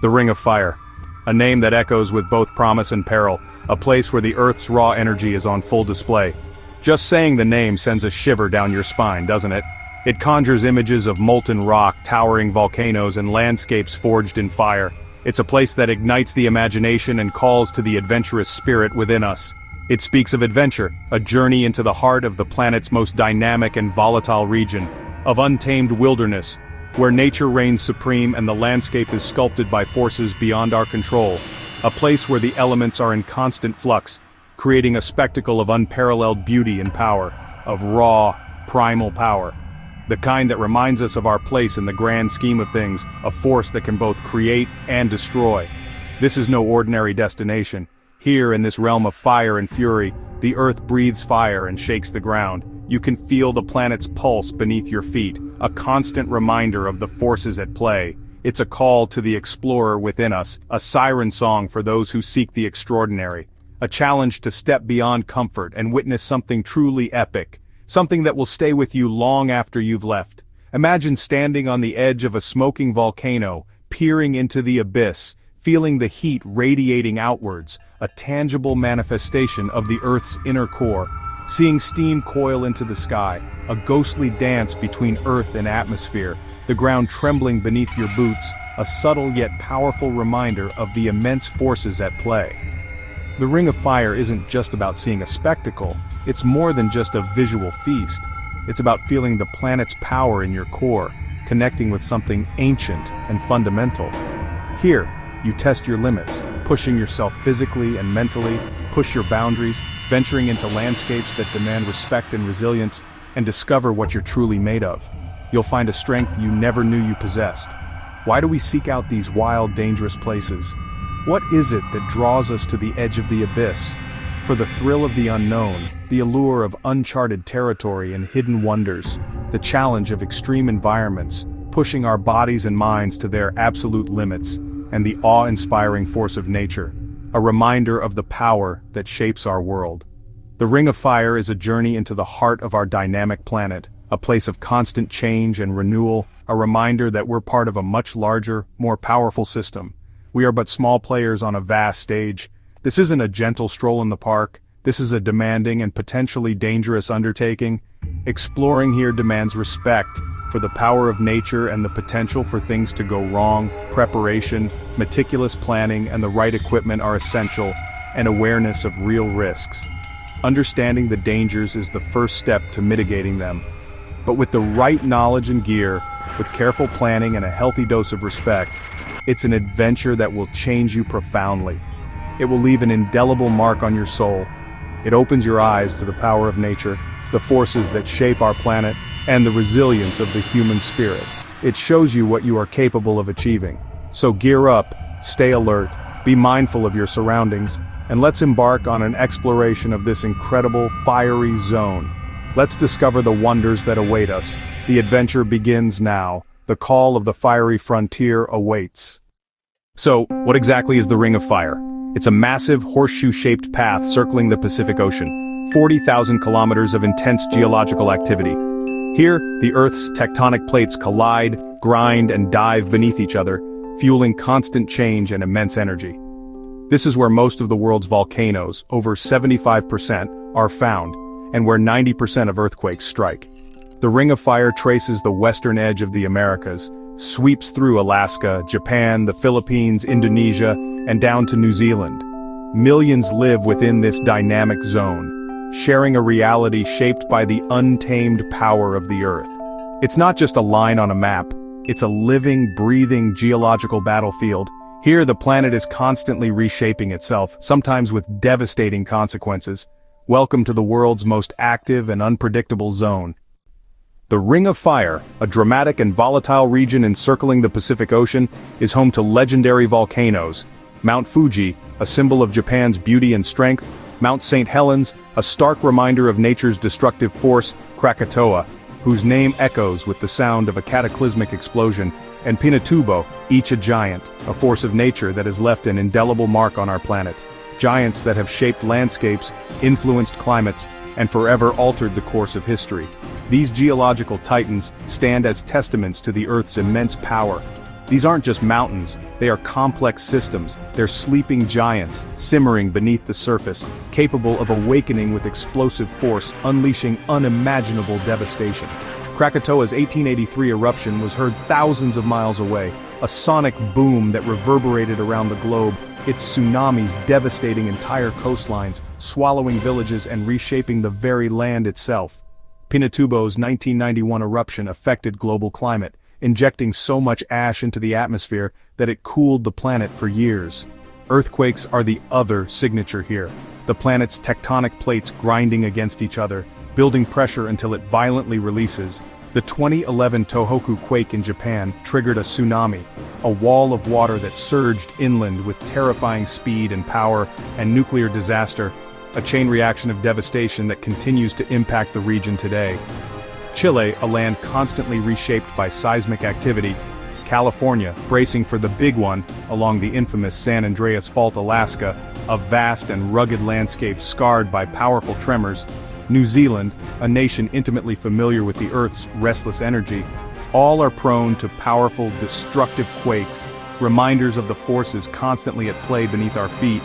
The Ring of Fire. A name that echoes with both promise and peril, a place where the Earth's raw energy is on full display. Just saying the name sends a shiver down your spine, doesn't it? It conjures images of molten rock, towering volcanoes, and landscapes forged in fire. It's a place that ignites the imagination and calls to the adventurous spirit within us. It speaks of adventure, a journey into the heart of the planet's most dynamic and volatile region, of untamed wilderness, where nature reigns supreme and the landscape is sculpted by forces beyond our control, a place where the elements are in constant flux, creating a spectacle of unparalleled beauty and power, of raw, primal power. The kind that reminds us of our place in the grand scheme of things, a force that can both create and destroy. This is no ordinary destination. Here in this realm of fire and fury, the earth breathes fire and shakes the ground. You can feel the planet's pulse beneath your feet, a constant reminder of the forces at play. It's a call to the explorer within us, a siren song for those who seek the extraordinary, a challenge to step beyond comfort and witness something truly epic, something that will stay with you long after you've left. Imagine standing on the edge of a smoking volcano, peering into the abyss, feeling the heat radiating outwards, a tangible manifestation of the Earth's inner core. Seeing steam coil into the sky, a ghostly dance between earth and atmosphere, the ground trembling beneath your boots, a subtle yet powerful reminder of the immense forces at play. The Ring of Fire isn't just about seeing a spectacle, it's more than just a visual feast. It's about feeling the planet's power in your core, connecting with something ancient and fundamental. Here, you test your limits, pushing yourself physically and mentally, push your boundaries, venturing into landscapes that demand respect and resilience, and discover what you're truly made of. You'll find a strength you never knew you possessed. Why do we seek out these wild, dangerous places? What is it that draws us to the edge of the abyss? For the thrill of the unknown, the allure of uncharted territory and hidden wonders, the challenge of extreme environments, pushing our bodies and minds to their absolute limits, and the awe-inspiring force of nature, a reminder of the power that shapes our world. The Ring of Fire is a journey into the heart of our dynamic planet, a place of constant change and renewal, a reminder that we're part of a much larger, more powerful system. We are but small players on a vast stage. This isn't a gentle stroll in the park, this is a demanding and potentially dangerous undertaking. Exploring here demands respect for the power of nature and the potential for things to go wrong. Preparation, meticulous planning, and the right equipment are essential, and awareness of real risks. Understanding the dangers is the first step to mitigating them. But with the right knowledge and gear, with careful planning and a healthy dose of respect, it's an adventure that will change you profoundly. It will leave an indelible mark on your soul. It opens your eyes to the power of nature, the forces that shape our planet, and the resilience of the human spirit. It shows you what you are capable of achieving. So gear up, stay alert, be mindful of your surroundings, and let's embark on an exploration of this incredible, fiery zone. Let's discover the wonders that await us. The adventure begins now. The call of the fiery frontier awaits. So, what exactly is the Ring of Fire? It's a massive, horseshoe-shaped path circling the Pacific Ocean, 40,000 kilometers of intense geological activity. Here, the Earth's tectonic plates collide, grind, and dive beneath each other, fueling constant change and immense energy. This is where most of the world's volcanoes, over 75%, are found, and where 90% of earthquakes strike. The Ring of Fire traces the western edge of the Americas, sweeps through Alaska, Japan, the Philippines, Indonesia, and down to New Zealand. Millions live within this dynamic zone, sharing a reality shaped by the untamed power of the Earth. It's not just a line on a map, it's a living, breathing geological battlefield. Here the planet is constantly reshaping itself, sometimes with devastating consequences. Welcome to the world's most active and unpredictable zone. The Ring of Fire, a dramatic and volatile region encircling the Pacific Ocean, is home to legendary volcanoes. Mount Fuji, a symbol of Japan's beauty and strength, Mount St. Helens, a stark reminder of nature's destructive force, Krakatoa, whose name echoes with the sound of a cataclysmic explosion, and Pinatubo, each a giant, a force of nature that has left an indelible mark on our planet. Giants that have shaped landscapes, influenced climates, and forever altered the course of history. These geological titans stand as testaments to the Earth's immense power, These aren't just mountains, they are complex systems. They're sleeping giants, simmering beneath the surface, capable of awakening with explosive force, unleashing unimaginable devastation. Krakatoa's 1883 eruption was heard thousands of miles away, a sonic boom that reverberated around the globe, its tsunamis devastating entire coastlines, swallowing villages and reshaping the very land itself. Pinatubo's 1991 eruption affected global climate, injecting so much ash into the atmosphere that it cooled the planet for years. Earthquakes are the other signature here, the planet's tectonic plates grinding against each other, building pressure until it violently releases. The 2011 Tohoku quake in Japan triggered a tsunami, a wall of water that surged inland with terrifying speed and power, and nuclear disaster, a chain reaction of devastation that continues to impact the region today. Chile, a land constantly reshaped by seismic activity. California, bracing for the big one, along the infamous San Andreas Fault, Alaska, a vast and rugged landscape scarred by powerful tremors. New Zealand, a nation intimately familiar with the Earth's restless energy. All are prone to powerful, destructive quakes, reminders of the forces constantly at play beneath our feet.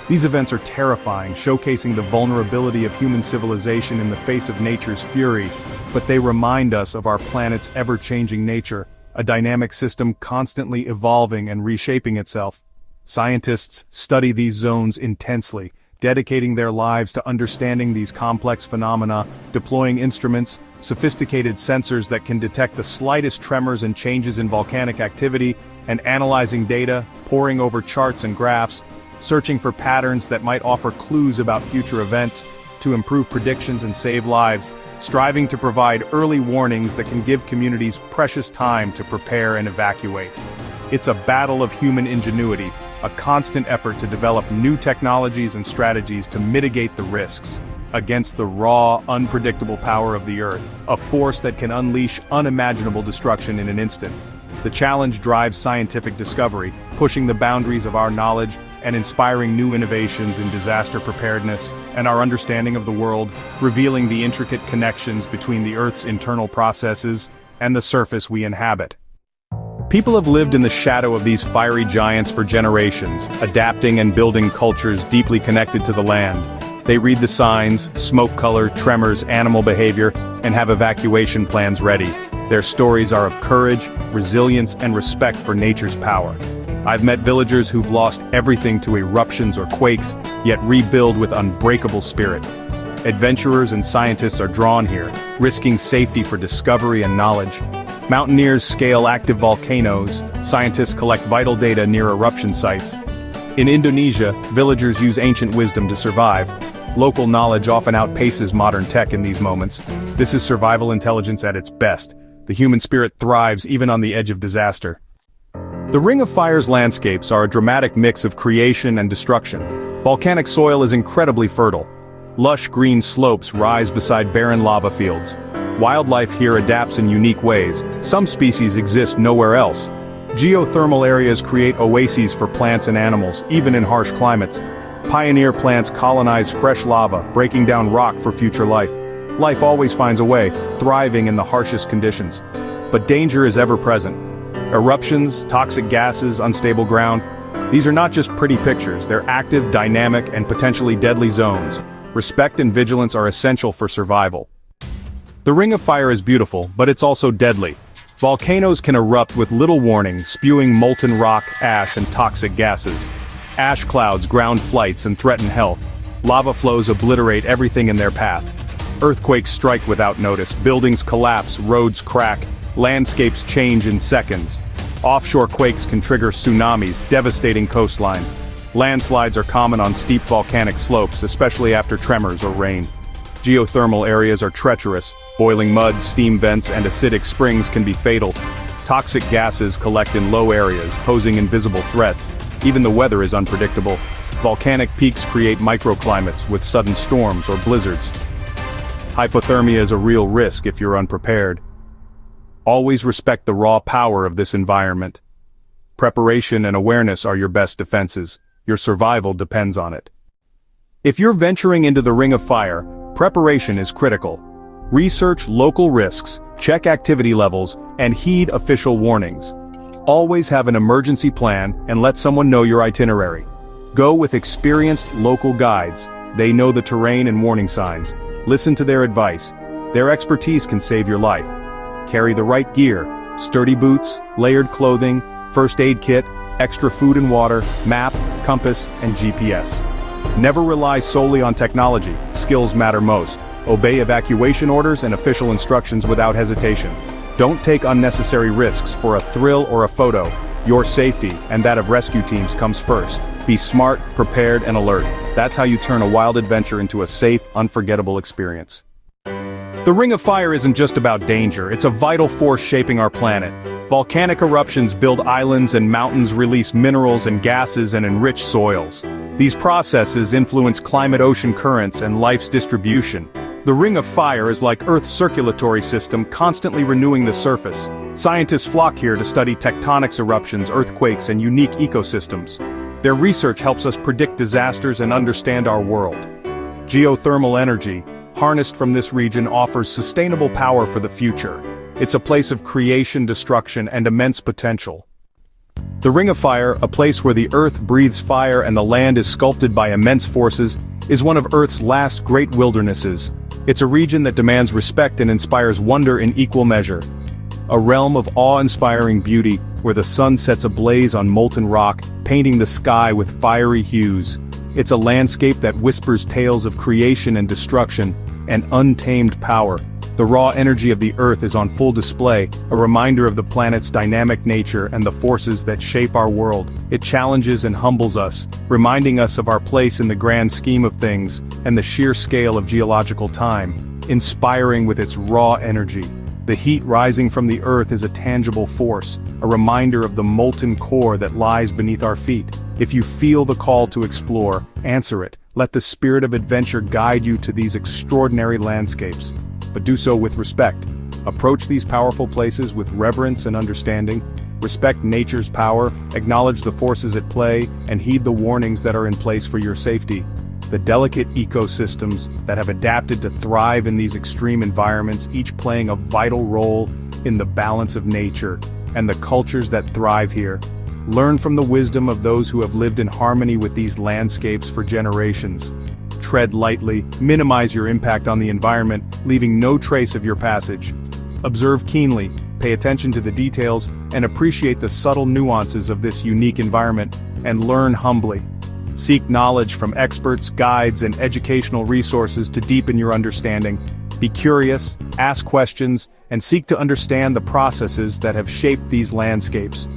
These events are terrifying, showcasing the vulnerability of human civilization in the face of nature's fury, but they remind us of our planet's ever-changing nature, a dynamic system constantly evolving and reshaping itself. Scientists study these zones intensely, dedicating their lives to understanding these complex phenomena, deploying instruments, sophisticated sensors that can detect the slightest tremors and changes in volcanic activity, and analyzing data, poring over charts and graphs, searching for patterns that might offer clues about future events, to improve predictions and save lives, striving to provide early warnings that can give communities precious time to prepare and evacuate. It's a battle of human ingenuity, a constant effort to develop new technologies and strategies to mitigate the risks, against the raw, unpredictable power of the Earth, a force that can unleash unimaginable destruction in an instant. The challenge drives scientific discovery, pushing the boundaries of our knowledge and inspiring new innovations in disaster preparedness and our understanding of the world, revealing the intricate connections between the Earth's internal processes and the surface we inhabit. People have lived in the shadow of these fiery giants for generations, adapting and building cultures deeply connected to the land. They read the signs, smoke color, tremors, animal behavior, and have evacuation plans ready. Their stories are of courage, resilience, and respect for nature's power. I've met villagers who've lost everything to eruptions or quakes, yet rebuild with unbreakable spirit. Adventurers and scientists are drawn here, risking safety for discovery and knowledge. Mountaineers scale active volcanoes, scientists collect vital data near eruption sites. In Indonesia, villagers use ancient wisdom to survive. Local knowledge often outpaces modern tech in these moments. This is survival intelligence at its best. The human spirit thrives even on the edge of disaster. The Ring of Fire's landscapes are a dramatic mix of creation and destruction. Volcanic soil is incredibly fertile. Lush green slopes rise beside barren lava fields. Wildlife here adapts in unique ways. Some species exist nowhere else. Geothermal areas create oases for plants and animals, even in harsh climates. Pioneer plants colonize fresh lava, breaking down rock for future life. Life always finds a way, thriving in the harshest conditions. But danger is ever present. Eruptions, toxic gases, unstable ground. These are not just pretty pictures, they're active, dynamic, and potentially deadly zones. Respect and vigilance are essential for survival. The Ring of Fire is beautiful, but it's also deadly. Volcanoes can erupt with little warning, spewing molten rock, ash, and toxic gases. Ash clouds ground flights and threaten health. Lava flows obliterate everything in their path. Earthquakes strike without notice, buildings collapse, roads crack, landscapes change in seconds. Offshore quakes can trigger tsunamis, devastating coastlines. Landslides are common on steep volcanic slopes, especially after tremors or rain. Geothermal areas are treacherous. Boiling mud, steam vents, and acidic springs can be fatal. Toxic gases collect in low areas, posing invisible threats. Even the weather is unpredictable. Volcanic peaks create microclimates with sudden storms or blizzards. Hypothermia is a real risk if you're unprepared. Always respect the raw power of this environment. Preparation and awareness are your best defenses. Your survival depends on it. If you're venturing into the Ring of Fire, preparation is critical. Research local risks, check activity levels, and heed official warnings. Always have an emergency plan and let someone know your itinerary. Go with experienced local guides. They know the terrain and warning signs. Listen to their advice. Their expertise can save your life. Carry the right gear: sturdy boots, layered clothing, first aid kit, extra food and water, map, compass, and GPS. Never rely solely on technology. Skills matter most. Obey evacuation orders and official instructions without hesitation. Don't take unnecessary risks for a thrill or a photo. Your safety, and that of rescue teams, comes first. Be smart, prepared, and alert. That's how you turn a wild adventure into a safe, unforgettable experience. The Ring of Fire isn't just about danger, it's a vital force shaping our planet. Volcanic eruptions build islands and mountains, release minerals and gases, and enrich soils. These processes influence climate, ocean currents, and life's distribution. The Ring of Fire is like Earth's circulatory system, constantly renewing the surface. Scientists flock here to study tectonic eruptions, earthquakes, and unique ecosystems. Their research helps us predict disasters and understand our world. Geothermal energy, harnessed from this region, offers sustainable power for the future. It's a place of creation, destruction, and immense potential. The Ring of Fire, a place where the earth breathes fire and the land is sculpted by immense forces, is one of Earth's last great wildernesses. It's a region that demands respect and inspires wonder in equal measure. A realm of awe-inspiring beauty, where the sun sets ablaze on molten rock, painting the sky with fiery hues. It's a landscape that whispers tales of creation and destruction, and untamed power. The raw energy of the Earth is on full display, a reminder of the planet's dynamic nature and the forces that shape our world. It challenges and humbles us, reminding us of our place in the grand scheme of things, and the sheer scale of geological time. Inspiring with its raw energy. The heat rising from the Earth is a tangible force, a reminder of the molten core that lies beneath our feet. If you feel the call to explore, answer it. Let the spirit of adventure guide you to these extraordinary landscapes. But do so with respect. Approach these powerful places with reverence and understanding. Respect nature's power, acknowledge the forces at play, and heed the warnings that are in place for your safety. The delicate ecosystems that have adapted to thrive in these extreme environments, each playing a vital role in the balance of nature, and the cultures that thrive here. Learn from the wisdom of those who have lived in harmony with these landscapes for generations. Tread lightly, minimize your impact on the environment, leaving no trace of your passage. Observe keenly, pay attention to the details, and appreciate the subtle nuances of this unique environment, and learn humbly. Seek knowledge from experts, guides, and educational resources to deepen your understanding. Be curious, ask questions, and seek to understand the processes that have shaped these landscapes.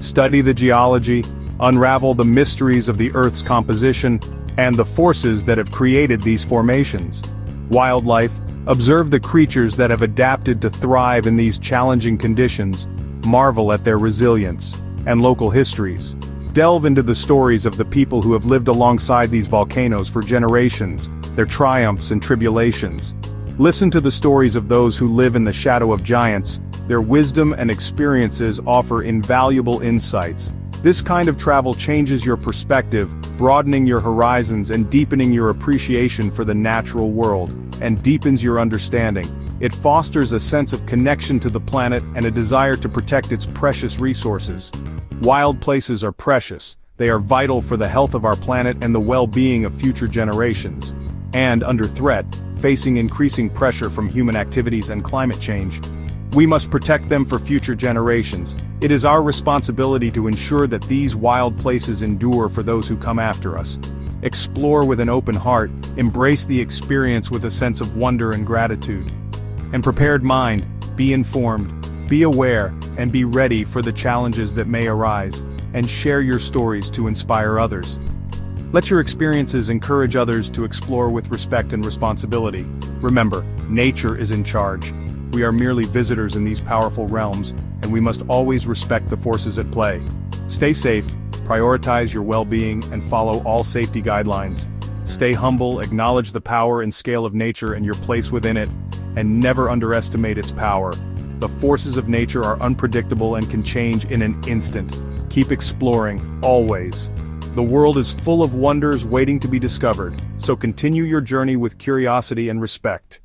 Study the geology, unravel the mysteries of the Earth's composition, and the forces that have created these formations. Wildlife, observe the creatures that have adapted to thrive in these challenging conditions, marvel at their resilience, and local histories. Delve into the stories of the people who have lived alongside these volcanoes for generations, their triumphs and tribulations. Listen to the stories of those who live in the shadow of giants. Their wisdom and experiences offer invaluable insights. This kind of travel changes your perspective, broadening your horizons and deepening your appreciation for the natural world, and deepens your understanding. It fosters a sense of connection to the planet and a desire to protect its precious resources. Wild places are precious. They are vital for the health of our planet and the well-being of future generations. And under threat, facing increasing pressure from human activities and climate change. We must protect them for future generations. It is our responsibility to ensure that these wild places endure for those who come after us. Explore with an open heart, embrace the experience with a sense of wonder and gratitude. And prepared mind, be informed, be aware, and be ready for the challenges that may arise, and share your stories to inspire others. Let your experiences encourage others to explore with respect and responsibility. Remember, nature is in charge. We are merely visitors in these powerful realms, and we must always respect the forces at play. Stay safe, prioritize your well-being, and follow all safety guidelines. Stay humble, acknowledge the power and scale of nature and your place within it, and never underestimate its power. The forces of nature are unpredictable and can change in an instant. Keep exploring, always. The world is full of wonders waiting to be discovered, so continue your journey with curiosity and respect.